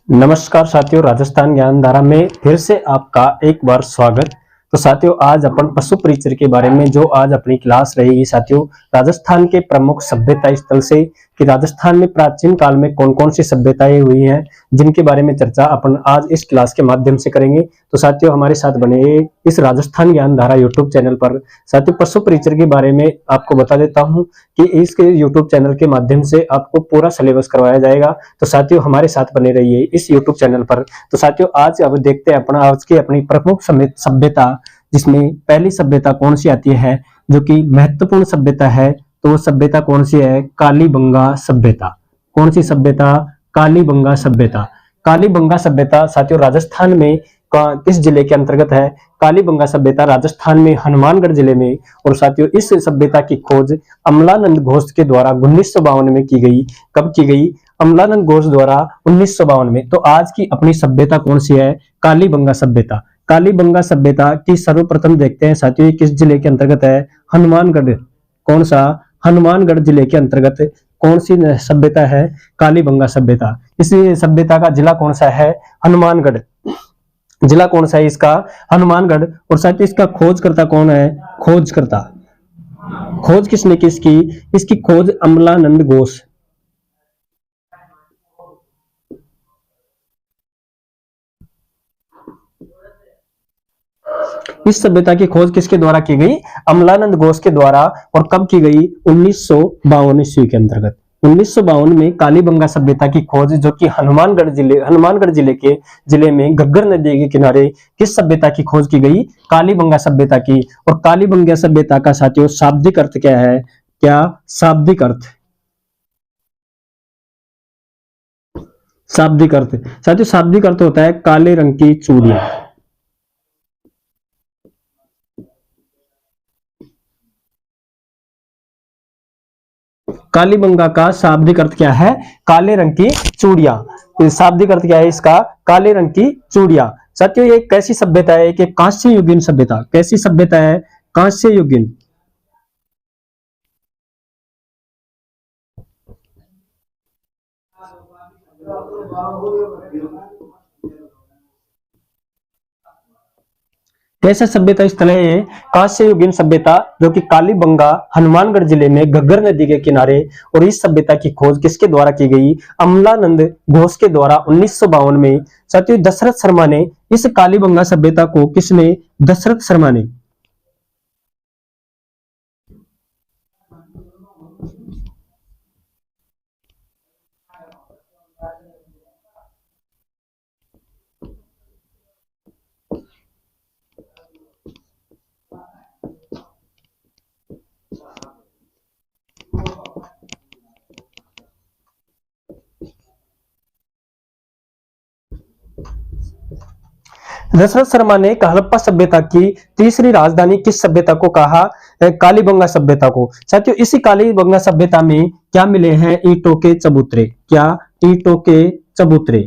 नमस्कार साथियों, राजस्थान ज्ञान धारा में फिर से आपका एक बार स्वागत। तो साथियों, आज अपन पशु परिचर के बारे में जो आज अपनी क्लास रहेगी साथियों, राजस्थान के प्रमुख सभ्यता स्थल से कि राजस्थान में प्राचीन काल में कौन कौन सी सभ्यताएं हुई हैं, जिनके बारे में चर्चा अपन आज इस क्लास के माध्यम से करेंगे। तो साथियों, हमारे साथ बने इस राजस्थान ज्ञान धारा यूट्यूब चैनल पर। साथियों, पशु परिचर के बारे में आपको बता देता हूँ कि इसके यूट्यूब चैनल के माध्यम से आपको पूरा सिलेबस करवाया जाएगा। तो साथियों, हमारे साथ बने रहिए इस यूट्यूब चैनल पर। तो साथियों, आज अब देखते हैं अपना आज की अपनी प्रमुख सभ्यता, जिसमें पहली सभ्यता कौन सी आती है जो कि महत्वपूर्ण सभ्यता है। तो वो सभ्यता कौन सी है? कालीबंगा सभ्यता। कौन सी सभ्यता? कालीबंगा सभ्यता। कालीबंगा सभ्यता साथियों राजस्थान में किस जिले के अंतर्गत है? कालीबंगा सभ्यता राजस्थान में हनुमानगढ़ जिले में। और साथियों, इस सभ्यता की खोज अमलानंद घोष के द्वारा 1952 में की गई। कब की गई? अमलानंद घोष द्वारा 1952 में। तो आज की अपनी सभ्यता कौन सी है? कालीबंगा सभ्यता। कालीबंगा सभ्यता की सर्वप्रथम देखते हैं साथियों, किस जिले के अंतर्गत है? हनुमानगढ़। कौन सा? हनुमानगढ़ जिले के अंतर्गत कौन सी सभ्यता है? कालीबंगा सभ्यता। इस सभ्यता का जिला कौन सा है? हनुमानगढ़। जिला कौन सा है इसका? हनुमानगढ़। और साथ ही इसका खोजकर्ता कौन है? खोजकर्ता। खोज किसने की इसकी? इसकी खोज अमलानंद घोष। इस सभ्यता की खोज किसके द्वारा की गई? अमलानंद घोष के द्वारा। और कब की गई? 1952 ईस्वी के अंतर्गत। 1952 में कालीबंगा सभ्यता की खोज, जो कि हनुमानगढ़ जिले में घग्गर नदी के किनारे किस सभ्यता की खोज की गई? कालीबंगा सभ्यता की। और कालीबंगा सभ्यता का साथियों शाब्दिक अर्थ क्या है? क्या शाब्दिक अर्थ? शाब्दिक अर्थ साथियों, शाब्दिक अर्थ होता है काले रंग की चूड़ियां। कालीबंगा का शाब्दिक अर्थ क्या है? काले रंग की चूड़ियां। शाब्दिक अर्थ क्या है इसका? काले रंग की चूड़ियां। साथियों, ये कैसी सभ्यता है? कि कांस्य युगीन सभ्यता। कैसी सभ्यता है? कांस्य युगीन। कैसा सभ्यता स्थल है ये? कांस्य युगीन सभ्यता, जो कि कालीबंगा हनुमानगढ़ जिले में घग्गर नदी के किनारे। और इस सभ्यता की खोज किसके द्वारा की गई? अमलानंद घोष के द्वारा 1952 में। साथियों, दशरथ शर्मा ने इस कालीबंगा सभ्यता को किसने? दशरथ शर्मा ने। दशरथ शर्मा ने हड़प्पा सभ्यता की तीसरी राजधानी किस सभ्यता को कहा? कालीबंगा सभ्यता को। साथियों, इसी कालीबंगा सभ्यता में क्या मिले हैं? ईंटों के चबूतरे। क्या? ईंटों के चबूतरे।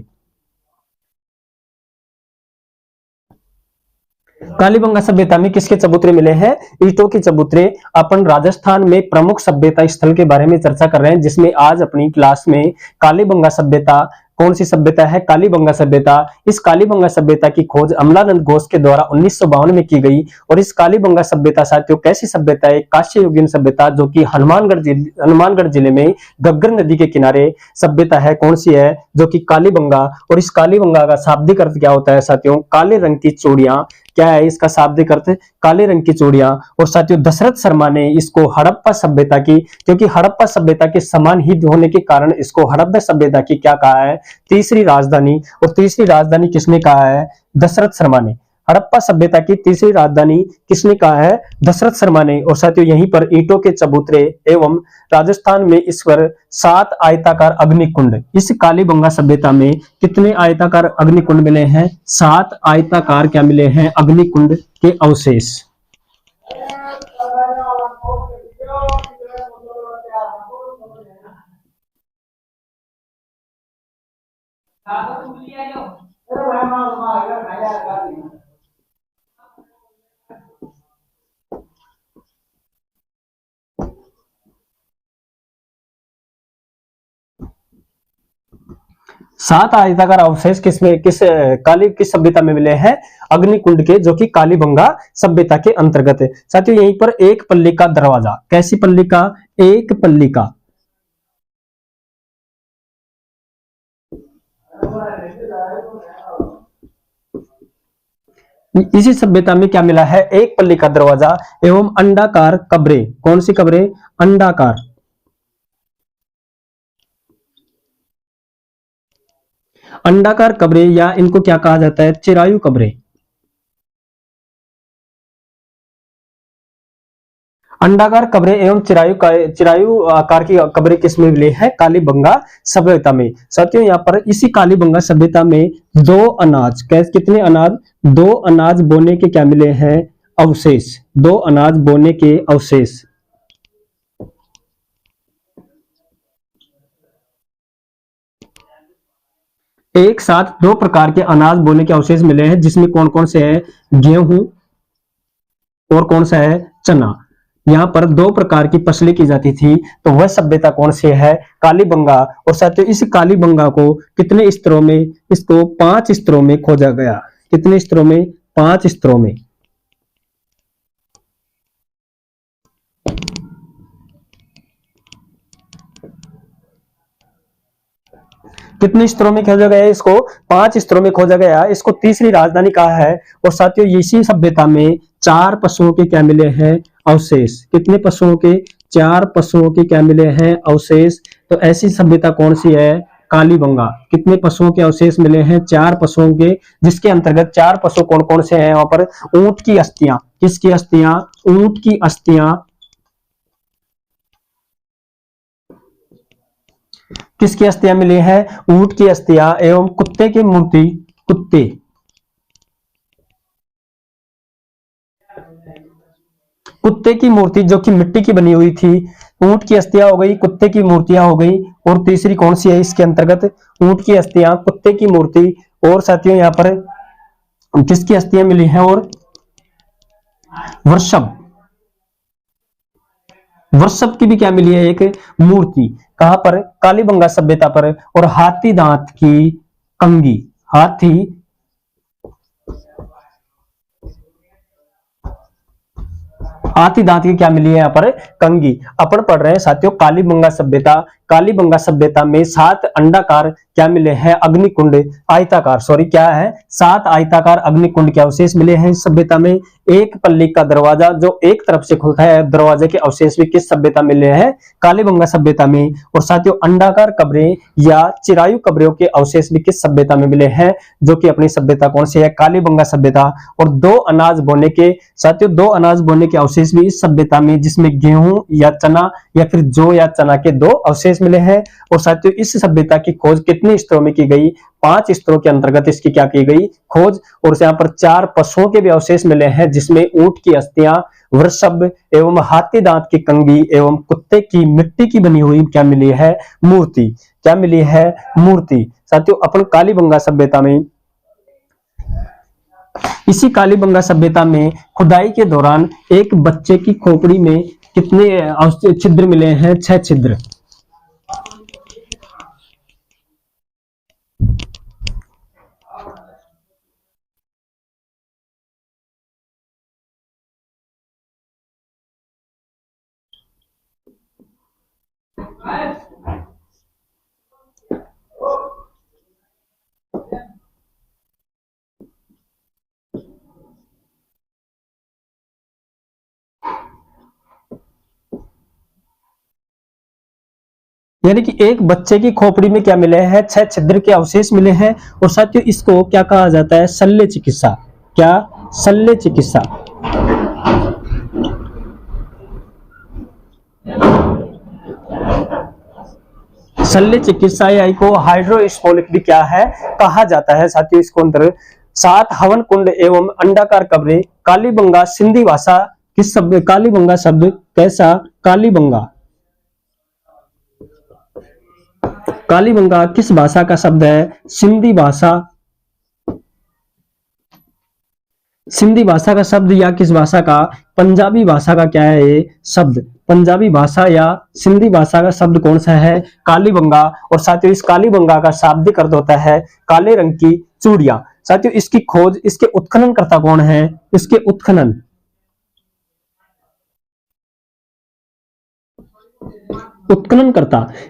कालीबंगा सभ्यता में किसके चबूतरे मिले हैं? ईंटों के चबूतरे। अपन राजस्थान में प्रमुख सभ्यता स्थल के बारे में चर्चा कर रहे हैं, जिसमें आज अपनी क्लास में कालीबंगा सभ्यता। कौन सी सभ्यता है? कालीबंगा सभ्यता। इस कालीबंगा सभ्यता की खोज अमलानंद घोष के द्वारा 1952 में की गई। और इस कालीबंगा सभ्यता साथियों कैसी सभ्यता है? कांस्य युगीन सभ्यता, जो कि हनुमानगढ़ जिले में घग्गर नदी के किनारे सभ्यता है। कौन सी है? जो कि कालीबंगा। और इस कालीबंगा का शाब्दिक अर्थ क्या होता है साथियों? काले रंग की चूड़ियां। क्या है इसका शाब्दिक अर्थ? काले रंग की चूड़ियां। और साथियों, दशरथ शर्मा ने इसको हड़प्पा सभ्यता की, क्योंकि हड़प्पा सभ्यता के समान ही होने के कारण इसको हड़प्पा सभ्यता की क्या कहा है? तीसरी राजधानी। और तीसरी राजधानी किसने कहा है? दशरथ शर्मा ने। हड़प्पा सभ्यता की तीसरी राजधानी किसने कहा है? दशरथ शर्मा ने। और साथियों, यहीं पर ईंटों के चबूतरे एवं राजस्थान में इस पर 7 आयताकार अग्निकुंड। इस कालीबंगा सभ्यता में कितने आयताकार अग्निकुंड मिले हैं? 7 आयताकार क्या मिले हैं? अग्निकुंड के अवशेष। सात आयताकार अवशेष किस सभ्यता में मिले हैं? अग्निकुंड के, जो कि कालीबंगा सभ्यता के अंतर्गत है। साथियों यहीं पर एक पल्ली का दरवाजा, कैसी पल्ली का? एक पल्ली का। इसी सभ्यता में क्या मिला है? एक पल्ली का दरवाजा एवं अंडाकार कब्रें। कौन सी कब्रें? अंडाकार। अंडाकार कब्रें, या इनको क्या कहा जाता है? चिरायु कब्रें। अंडाकार कब्रें एवं चिरायु आकार की कब्रें किसमें मिली है? कालीबंगा सभ्यता में। साथियों यहाँ पर इसी कालीबंगा सभ्यता में दो अनाज, कितने अनाज? दो अनाज बोने के क्या मिले हैं? अवशेष। दो अनाज बोने के अवशेष। एक साथ दो प्रकार के अनाज बोने के अवशेष मिले हैं, जिसमें कौन कौन से हैं? गेहूं और कौन सा है? चना। यहाँ पर दो प्रकार की फसलें की जाती थी, तो वह सभ्यता कौन सी है? कालीबंगा। और साथियों इस कालीबंगा को कितने स्तरों में? इसको 5 स्तरों में खोजा गया। कितने स्तरों में? 5 स्तरों में। कितने स्तरों में खोजा गया? इसको 5 स्तरों में खोजा गया। इसको तीसरी राजधानी कहा है। और साथियों इसी सभ्यता में 4 पशुओं के क्या मिले हैं? अवशेष। कितने पशुओं के? 4 पशुओं के क्या मिले हैं? अवशेष। तो ऐसी सभ्यता कौन सी है? कालीबंगा। कितने पशुओं के अवशेष मिले हैं? 4 पशुओं के, जिसके अंतर्गत 4 पशु कौन कौन से हैं? वहां पर ऊंट की अस्थियां। किसकी अस्थियां? ऊंट की अस्थियां। किसकी अस्थियां मिली है? ऊंट की अस्थियां एवं कुत्ते की मूर्ति। कुत्ते की मूर्ति जो कि मिट्टी की बनी हुई थी। ऊंट की अस्थियां हो गई, कुत्ते की मूर्तियां हो गई, और तीसरी कौन सी है इसके अंतर्गत? ऊंट की अस्थियां, कुत्ते की मूर्ति, और साथियों यहाँ पर किसकी अस्थियां मिली हैं? और वृषभ। वृषभ की भी क्या मिली है? एक मूर्ति। कहां पर? कालीबंगा सभ्यता पर। और हाथी दांत की कंगी। हाथी दांत की क्या मिली है? यहाँ पर कंगी। अपन पढ़ रहे हैं साथियों कालीबंगा सभ्यता। कालीबंगा सभ्यता में 7 अंडाकार क्या मिले हैं? अग्निकुंड। आयताकार, सॉरी क्या है? 7 आयताकार अग्निकुंड के अवशेष मिले हैं इस सभ्यता में। एक पल्ली का दरवाजा जो एक तरफ से खुलता है, दरवाजे के अवशेष भी किस सभ्यता मिले हैं? कालीबंगा सभ्यता में। और साथियों अंडाकार कब्रें या चिरायु कब्रों के अवशेष भी किस सभ्यता में मिले हैं? जो कि अपनी सभ्यता कौन सी है? कालीबंगा सभ्यता। और 2 अनाज बोने के, साथियों 2 अनाज बोने के अवशेष भी इस सभ्यता में, जिसमें गेहूं या चना या फिर जौ या चना के 2 अवशेष मिले हैं। और साथियों इस सभ्यता की खोज कितने स्तरों में की गई? 5 स्तरों के अंतर्गत इसकी क्या की गई? खोज। और यहाँ पर 4 पशुओं के भी अवशेष मिले हैं, जिसमें ऊंट की अस्थियां, वृषभ एवं हाथी दांत की कंगी एवं कुत्ते की मिट्टी की बनी हुई क्या मिली है? मूर्ति। क्या मिली है? मूर्ति। साथियों अपन कालीबंगा सभ्यता में, इसी कालीबंगा सभ्यता में खुदाई के दौरान एक बच्चे की खोपड़ी में कितने छिद्र मिले हैं? 6 छिद्र। यानी कि एक बच्चे की खोपड़ी में क्या मिले हैं? 6 छिद्र के अवशेष मिले हैं। और साथियों इसको क्या कहा जाता है? शल्य चिकित्सा। क्या? शल्य चिकित्सा। शल्य चिकित्सा या को हाइड्रोस्फोलिक भी क्या है? कहा जाता है। साथियों इसको अंदर 7 हवन कुंड एवं अंडाकार कब्रें। कालीबंगा सिंधी भाषा किस शब्द? कालीबंगा शब्द कैसा? कालीबंगा। कालीबंगा किस भाषा का शब्द है? सिंधी भाषा। सिंधी भाषा का शब्द या किस भाषा का? पंजाबी भाषा का क्या है ये शब्द? पंजाबी भाषा या सिंधी भाषा का शब्द कौन सा है? कालीबंगा। और साथियों इस कालीबंगा का शाब्दिक अर्थ होता है काले रंग की चूड़ियां। साथियों इसकी खोज, इसके उत्खननकर्ता कौन है? इसके उत्खननकर्ता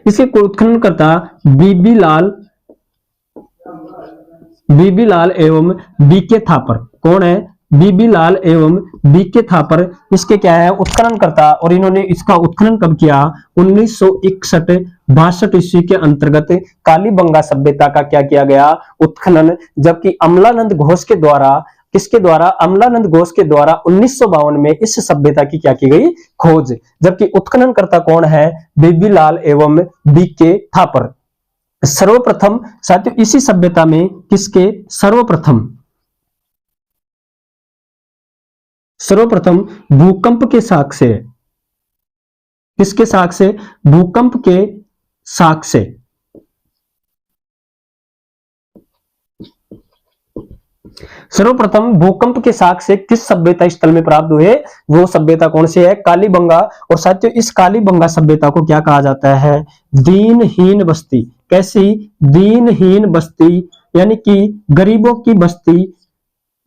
इसके उत्खननकर्ता बीबी लाल एवं बीके थापर। कौन है? बीबी लाल एवं बीके थापर इसके क्या है? उत्खननकर्ता। और इन्होंने इसका उत्खनन कब किया? 1961-62 ईस्वी के अंतर्गत कालीबंगा सभ्यता का क्या किया गया? उत्खनन। जबकि अमलानंद घोष के द्वारा, किसके द्वारा? अमलानंद घोष के द्वारा 1952 में इस सभ्यता की क्या की गई? खोज। जबकि उत्खननकर्ता कौन है? बीबी लाल एवं बीके थापर। सर्वप्रथम साथियों इसी सभ्यता में किसके सर्वप्रथम भूकंप के साक्ष्य से, किसके साक्ष्य से? भूकंप के साक्ष्य से। सर्वप्रथम भूकंप के साक्ष्य किस सभ्यता स्थल में प्राप्त हुए? वो सभ्यता कौन सी है? कालीबंगा। और साथियों इस कालीबंगा सभ्यता को क्या कहा जाता है? दीनहीन बस्ती। कैसी? दीनहीन बस्ती, यानी कि गरीबों की बस्ती,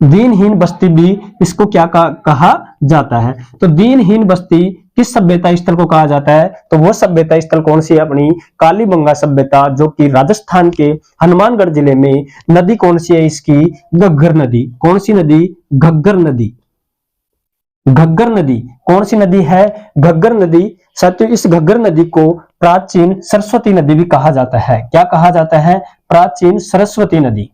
दीनहीन बस्ती भी इसको क्या कहा जाता है? तो दीनहीन बस्ती किस सभ्यता स्थल को कहा जाता है? तो वो सभ्यता स्थल कौन सी है? अपनी कालीबंगा सभ्यता, जो कि राजस्थान के हनुमानगढ़ जिले में। नदी कौन सी है इसकी? घग्गर नदी। कौन सी नदी? घग्गर नदी। घग्गर नदी कौन सी नदी है? घग्गर नदी। साथियों इस घग्गर नदी को प्राचीन सरस्वती नदी भी कहा जाता है। क्या कहा जाता है? प्राचीन सरस्वती नदी।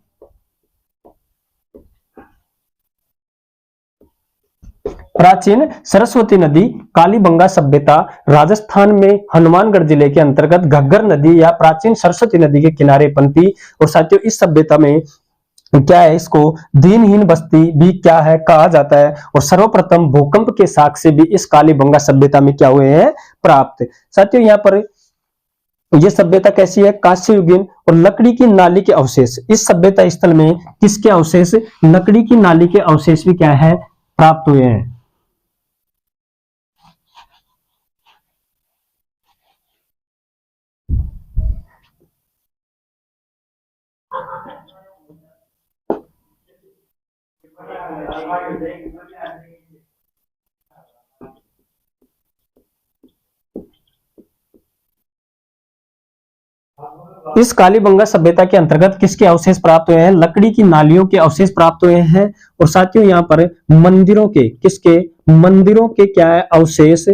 प्राचीन सरस्वती नदी कालीबंगा सभ्यता राजस्थान में हनुमानगढ़ जिले के अंतर्गत घग्गर नदी या प्राचीन सरस्वती नदी के किनारे पनपी। और साथियों इस सभ्यता में क्या है? इसको दीनहीन बस्ती भी क्या है कहा जाता है। और सर्वप्रथम भूकंप के साक्ष्य भी इस कालीबंगा सभ्यता में क्या हुए हैं? प्राप्त। साथियों यहाँ पर यह सभ्यता कैसी है? कांस्ययुगीन और लकड़ी की नाली के अवशेष। इस सभ्यता स्थल में किसके अवशेष? लकड़ी की नाली के अवशेष भी क्या है? प्राप्त हुए हैं। इस कालीबंगा सभ्यता के अंतर्गत किसके अवशेष प्राप्त हुए हैं? लकड़ी की नालियों के अवशेष प्राप्त हुए हैं। और साथियों यहाँ पर मंदिरों के, किसके? मंदिरों के क्या है? अवशेष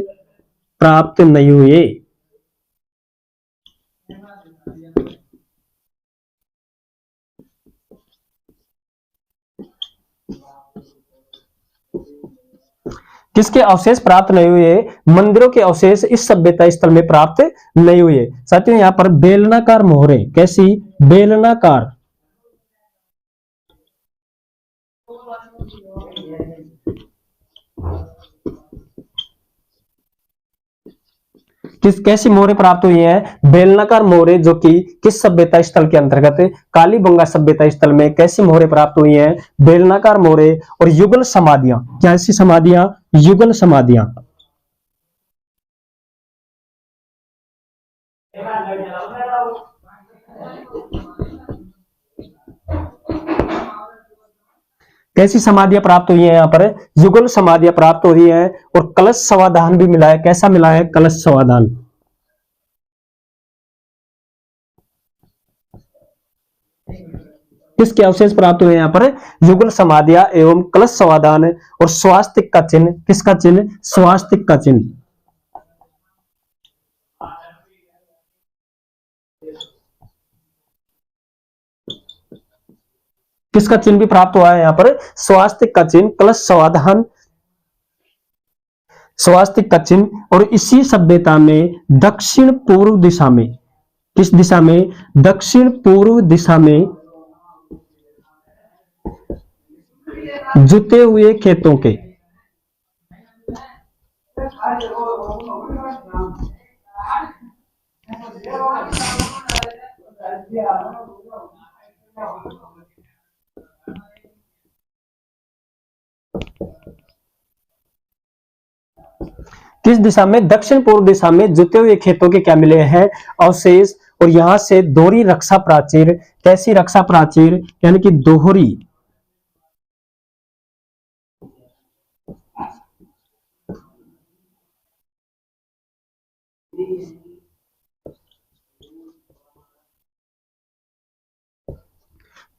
प्राप्त नहीं हुए। किसके अवशेष प्राप्त नहीं हुए? मंदिरों के अवशेष इस सभ्यता स्थल में प्राप्त नहीं हुए। साथियों यहाँ पर बेलनाकार मोहरे। कैसी? बेलनाकार। कैसी मोहरे प्राप्त हुई हैं? बेलनाकार मोहरे, जो कि किस सभ्यता स्थल के अंतर्गत? कालीबंगा सभ्यता स्थल में कैसी मोहरे प्राप्त हुई हैं? बेलनाकार मोहरे। और युगल समाधियां। कैसी समाधियां? युगल समाधियां। कैसी समाधियां प्राप्त हुई हैं? यहाँ पर युगल समाधियां प्राप्त हो रही हैं। और कलश समाधान भी मिला है। कैसा मिला है? कलश समाधान। किसके अवशेष प्राप्त हुए? यहाँ पर युगल समाधियां एवं कलश समाधान। और स्वास्तिक का चिन्ह। किसका चिन्ह? स्वास्तिक का चिन्ह। किसका चिन्ह भी प्राप्त हुआ है? यहाँ पर स्वास्तिक का चिन्ह, कलश समाधान, स्वास्तिक का चिन्ह। और इसी सभ्यता में दक्षिण पूर्व दिशा में, किस दिशा में? दक्षिण पूर्व दिशा में जुते हुए खेतों के, किस दिशा में? दक्षिण पूर्व दिशा में जुते हुए खेतों के क्या मिले हैं? अवशेष। और यहां से दोहरी रक्षा प्राचीर, कैसी रक्षा प्राचीर? यानी कि दोहरी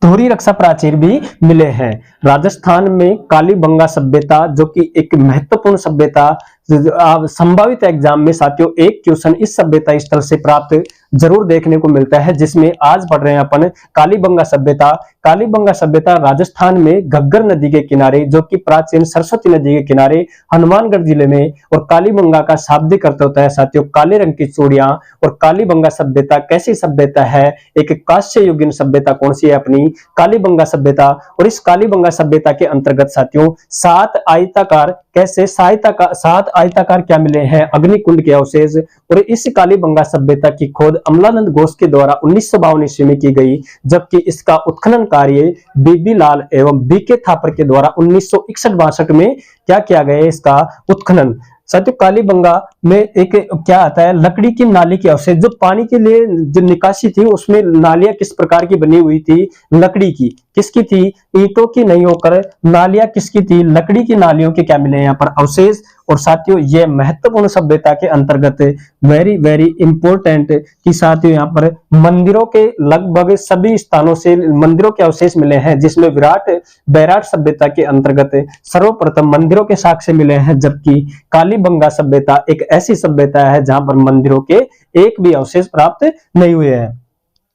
दोहरी रक्षा प्राचीर भी मिले हैं। राजस्थान में कालीबंगा सभ्यता, जो कि एक महत्वपूर्ण सभ्यता, संभावित एग्जाम में साथियों एक क्वेश्चन इस सभ्यता स्थल से प्राप्त जरूर देखने को मिलता है, जिसमें आज पढ़ रहे हैं अपन कालीबंगा सभ्यता। कालीबंगा सभ्यता राजस्थान में घग्गर नदी के किनारे, जो कि प्राचीन सरस्वती नदी के किनारे हनुमानगढ़ जिले में, और कालीबंगा का शाब्दिक अर्थ होता है साथियों काले रंग की चूड़ियां। और कालीबंगा सभ्यता कैसी सभ्यता है? एक कांस्य युगीन सभ्यता कौन सी है? अपनी कालीबंगा सभ्यता। और इस कालीबंगा सभ्यता के अंतर्गत साथियों 7 आयताकार, कैसे सात आयताकार क्या मिले हैं? अग्निकुंड के अवशेष। और इस कालीबंगा सभ्यता की खोज अमलानंद घोष के द्वारा 1952 ईस्वी में की गई, जबकि इसका उत्खनन कार्य बीबी लाल एवं बीके थापर के द्वारा 1961-62 में क्या किया गया? इसका उत्खनन। साथियों कालीबंगा में एक क्या आता है? लकड़ी की नाली के अवशेष, जो पानी के लिए जो निकासी थी उसमें नालियां किस प्रकार की बनी हुई थी? लकड़ी की। किसकी थी? ईंटों की नहीं होकर नालियां किसकी थी? लकड़ी की नालियों के क्या मिले यहाँ पर? अवशेष। और साथियों ये महत्वपूर्ण सभ्यता के अंतर्गत वेरी वेरी इंपॉर्टेंट कि साथियों यहाँ पर मंदिरों के लगभग सभी स्थानों से मंदिरों के अवशेष मिले हैं, जिसमें बैराट सभ्यता के अंतर्गत सर्वप्रथम मंदिरों के साक्ष्य मिले हैं, जबकि कालीबंगा सभ्यता एक ऐसी सभ्यता है जहां पर मंदिरों के एक भी अवशेष प्राप्त नहीं हुए हैं।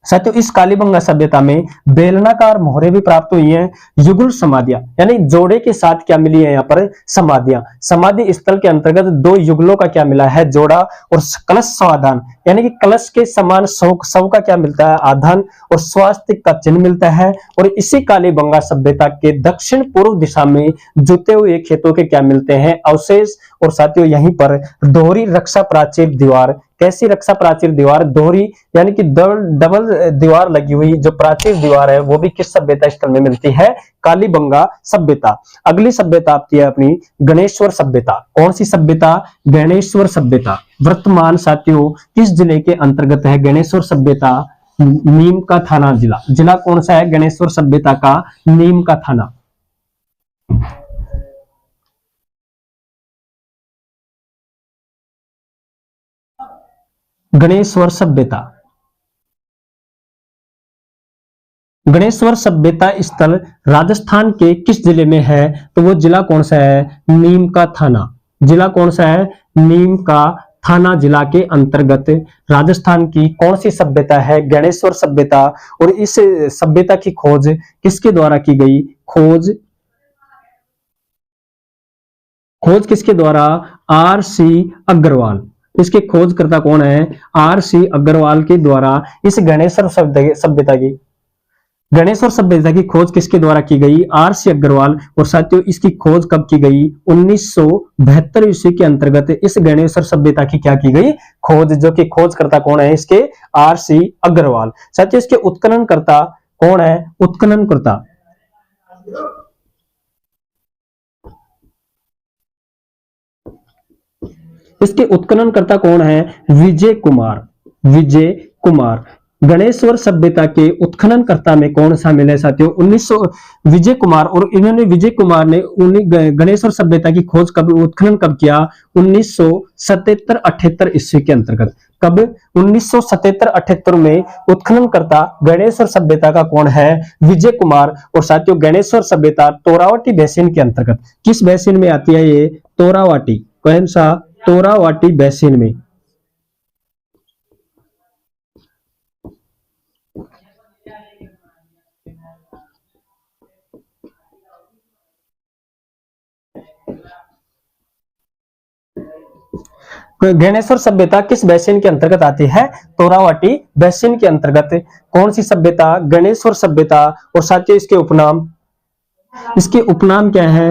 साथियों इस कालीबंगा सभ्यता में बेलनाकार मोहरे भी प्राप्त हुई हैं। युगल समाधियां, यानी जोड़े के साथ क्या मिली है यहाँ पर? समाधियां। समाधि स्थल के अंतर्गत 2 युगलों का क्या मिला है? जोड़ा। और कलश स्वाधान, यानी कि कलश के समान शव का क्या मिलता है? आधान। और स्वास्तिक का चिन्ह मिलता है। और इसी कालीबंगा सभ्यता के दक्षिण पूर्व दिशा में जुते हुए खेतों के क्या मिलते हैं? अवशेष। और साथियों यहीं पर दोहरी रक्षा प्राचीर दीवार, कैसी रक्षा प्राचीर दीवार? दोहरी, यानी कि डबल दीवार लगी हुई जो प्राचीर दीवार है, वो भी किस सभ्यता स्थल में मिलती है? कालीबंगा सभ्यता। अगली सभ्यता आती है अपनी गणेश्वर सभ्यता। कौन सी सभ्यता? गणेश्वर सभ्यता। वर्तमान साथियों किस जिले के अंतर्गत है गणेश्वर सभ्यता? नीम का थाना जिला। जिला कौन सा है गणेश्वर सभ्यता का? नीम का थाना। गणेश्वर सभ्यता। गणेश्वर सभ्यता स्थल राजस्थान के किस जिले में है? तो वो जिला कौन सा है? नीम का थाना। जिला कौन सा है? नीम का थाना जिला के अंतर्गत राजस्थान की कौन सी सभ्यता है? गणेश्वर सभ्यता। और इस सभ्यता की खोज किसके द्वारा की गई? खोज किसके द्वारा? R.C. अग्रवाल। इसके खोजकर्ता कौन है? R.C. अग्रवाल के द्वारा इस गणेश्वर सभ्यता की खोज किसके द्वारा की गई? R.C. अग्रवाल। और साथियों इसकी खोज कब की गई? 1972 ईस्वी के अंतर्गत इस गणेश्वर सभ्यता की क्या की गई? खोज। जो कि खोजकर्ता कौन है इसके? R.C. अग्रवाल। साथियों इसके उत्खननकर्ता कौन है? उत्खननकर्ता इसके उत्खननकर्ता कौन है? विजय कुमार। विजय कुमार। गणेश्वर सभ्यता के उत्खननकर्ता में कौन शामिल है साथियों? 1900 विजय कुमार। और इन्होंने विजय कुमार ने गणेश्वर सभ्यता की खोज कब, उत्खनन कब किया? 1977-78 ईस्वी के अंतर्गत। कब? 1977-78 में उत्खननकर्ता गणेश्वर सभ्यता का कौन है? विजय कुमार। और साथियों गणेश्वर सभ्यता तोरावटी बेसिन के अंतर्गत, किस बेसिन में आती है ये? तोरावटी। कौन सा? तोरावटी बेसिन में। गणेश्वर सभ्यता किस बेसिन के अंतर्गत आती है? तोरावटी बेसिन के अंतर्गत। कौन सी सभ्यता? गणेश्वर सभ्यता। और साथियों इसके उपनाम क्या है?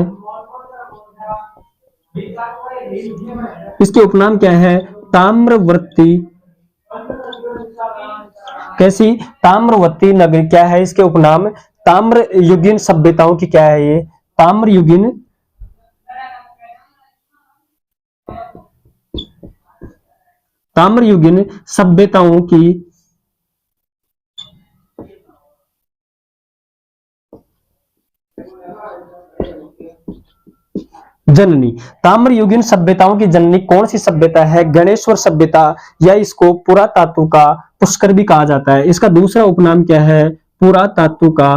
इसके उपनाम क्या है? ताम्रवर्ती। कैसी? ताम्रवती नगरी। क्या है इसके उपनाम? ताम्र युगीन सभ्यताओं की क्या है ये? ताम्र युगीन ताम्रयुगीन सभ्यताओं की जननी। ताम्रयुगीन सभ्यताओं की जननी कौन सी सभ्यता है? गणेश्वर सभ्यता, या इसको पुरातातु का पुष्कर भी कहा जाता है। इसका दूसरा उपनाम क्या है? पुरातातु का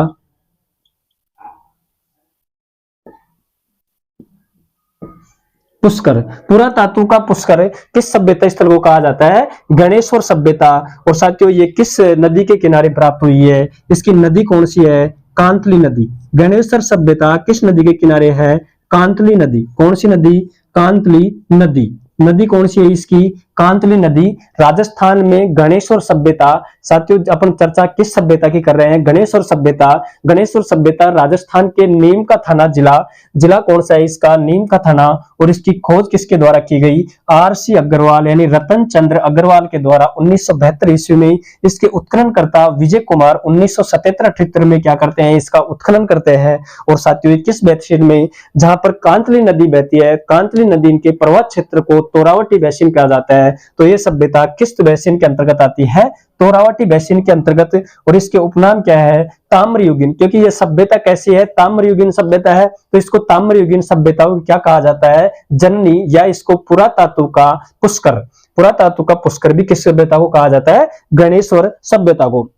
पुष्कर। पुरातातु का पुष्कर किस सभ्यता स्थल को कहा जाता है? गणेश्वर सभ्यता। और साथियों ये किस नदी के किनारे प्राप्त हुई है? इसकी नदी कौन सी है? कांतली नदी। गणेश्वर सभ्यता किस नदी के किनारे है? कांतली नदी। कौन सी नदी? कांतली नदी। नदी कौन सी है इसकी? कांतली नदी। राजस्थान में गणेश्वर सभ्यता, साथियों अपन चर्चा किस सभ्यता की कर रहे हैं? गणेश्वर सभ्यता। गणेश्वर सभ्यता राजस्थान के नीम का थाना जिला, जिला कौन सा है इसका? नीम का थाना। और इसकी खोज किसके द्वारा की गई? आर.सी. अग्रवाल यानी रतन चंद्र अग्रवाल के द्वारा 1972 ईस्वी में। इसके उत्खननकर्ता विजय कुमार 1977-78 में क्या करते हैं? इसका उत्खनन करते हैं। और साथियों किस बेसिन में? जहां पर कांतली नदी बहती है, कांतली नदी के प्रवाह क्षेत्र को तोरावटी बेसिन कहा जाता है। तो ये सभ्यता किस बेसिन के अंतर्गत आती है? तोरावटी बेसिन के अंतर्गत। और इसके उपनाम क्या है? ताम्रयुगीन। क्योंकि ये सभ्यता कैसी है? ताम्रयुगीन सभ्यता है, तो इसको ताम्रयुगीन सभ्यताओं क्या कहा जाता है? जननी, या इसको पुरातातु का पुष्कर। पुरातातु का पुष्कर भी किस सभ्यता को कहा जाता है? गणेश्वर सभ्यता को।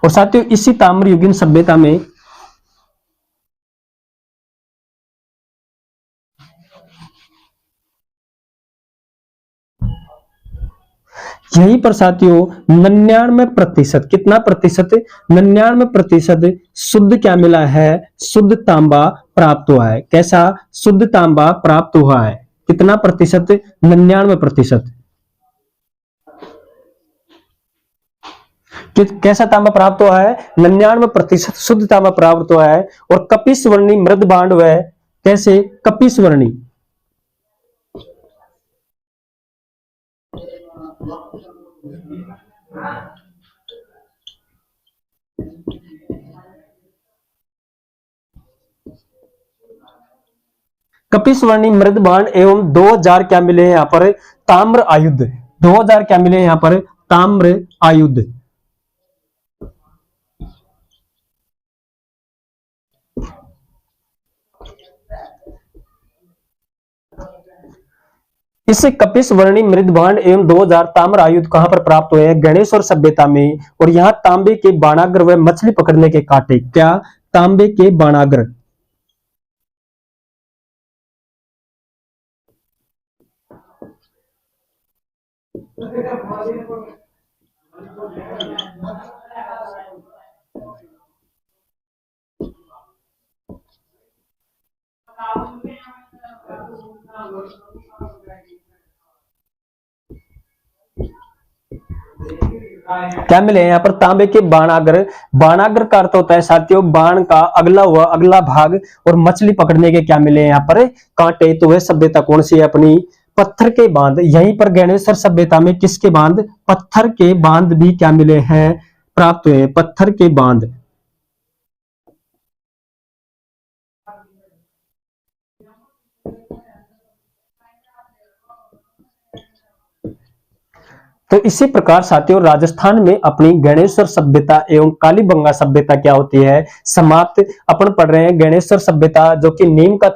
और साथियों इसी ताम्रयुगीन सभ्यता में यहीं पर साथियों 99%, कितना प्रतिशत? 99% शुद्ध क्या मिला है? शुद्ध तांबा प्राप्त हुआ है। कैसा? शुद्ध तांबा प्राप्त हुआ है। कितना प्रतिशत? 99%। कैसा तांबा प्राप्त हुआ है? 99% शुद्ध तांबा प्राप्त हुआ है। और कपिस्वर्णी मृद भांड वह कैसे? कपिस्वर्णी। कपिस्वर्णी मृद बाण एवं 2000 क्या मिले हैं यहाँ पर? ताम्र आयुध। 2000 क्या मिले हैं यहाँ पर? ताम्र आयुध। इस कपिस्वर्णी मृद भांड एवं 2000 ताम्र आयुध कहां पर प्राप्त हुए हैं? गणेश्वर सभ्यता में। और यहाँ तांबे के बाणाग्र व मछली पकड़ने के कांटे, क्या? तांबे के बाणाग्र। क्या मिले यहाँ पर? तांबे के बाणाग्र। बाणाग्र का अर्थ होता है साथियों बाण का अगला हुआ अगला भाग। और मछली पकड़ने के क्या मिले यहाँ पर? कांटे। तो वह सभ्यता कौन सी है अपनी? पत्थर के बांध। यहीं पर गणेश्वर सभ्यता में किसके बांध? पत्थर के बांध भी क्या मिले हैं? प्राप्त हुए। पत्थर के बांध। तो इसी प्रकार साथियों राजस्थान में अपनी गणेश्वर सभ्यता एवं कालीबंगा सभ्यता क्या होती है? समाप्त। अपन पढ़ रहे हैं गणेश्वर सभ्यता जो कि नीम का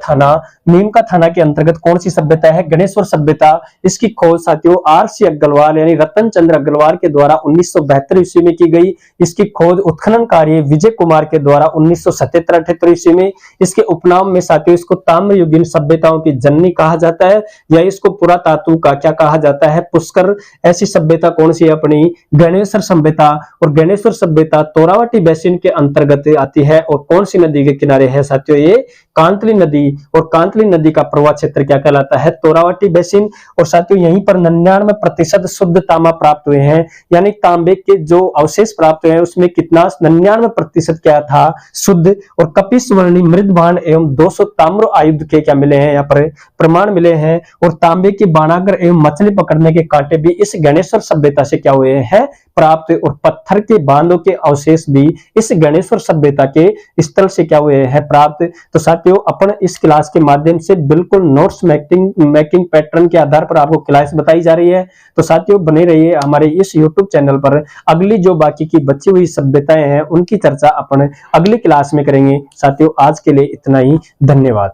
थाना के अंतर्गत कौन सी सभ्यता है? गणेश्वर सभ्यता। इसकी खोज साथियों आर.सी. अग्रवाल यानी रतन चंद्र अग्रवाल के द्वारा 1972 ईस्वी में की गई। इसकी खोज उत्खनन कार्य विजय कुमार के द्वारा 1977-78 ईस्वी में। इसके उपनाम में साथियों इसको ताम्रयुगीन सभ्यताओं की जननी कहा जाता है, या इसको पुरातातु का क्या कहा जाता है? पुष्कर। ऐसी सभ्यता कौन सी है अपनी? गणेश्वर सभ्यता। और गणेश्वर सभ्यता तोरावटी बेसिन के अंतर्गत आती है। और कौन सी नदी के किनारे है साथियों? ये कांतली नदी। और कांतली नदी का प्रवाह क्षेत्र क्या कहलाता है? तोरावटी बेसिन। और साथियों यहीं पर 99% शुद्ध तांबा प्राप्त हुए हैं, यानी तांबे के जो अवशेष प्राप्त हुए हैं उसमें कितना? 99% क्या था? शुद्ध। और कपिस्वर्णी मृद भांड एवं 200 ताम्र आयुध के क्या मिले हैं यहाँ पर? प्रमाण मिले हैं। और तांबे के बाणाग्र एवं मछली पकड़ने के कांटे भी इस गणेश्वर सभ्यता से क्या हुए हैं? प्राप्त और पत्थर के बांधों के अवशेष भी इस गणेश्वर सभ्यता के स्थल से क्या हुए हैं प्राप्त। तो साथियों अपन इस क्लास के माध्यम से बिल्कुल नोट्स मेकिंग पैटर्न के आधार पर आपको क्लास बताई जा रही है। तो साथियों बने रहिए हमारे इस YouTube चैनल पर। अगली जो बाकी की बची हुई सभ्यताएं हैं उनकी चर्चा अपन अगली क्लास में करेंगे। साथियों आज के लिए इतना ही, धन्यवाद।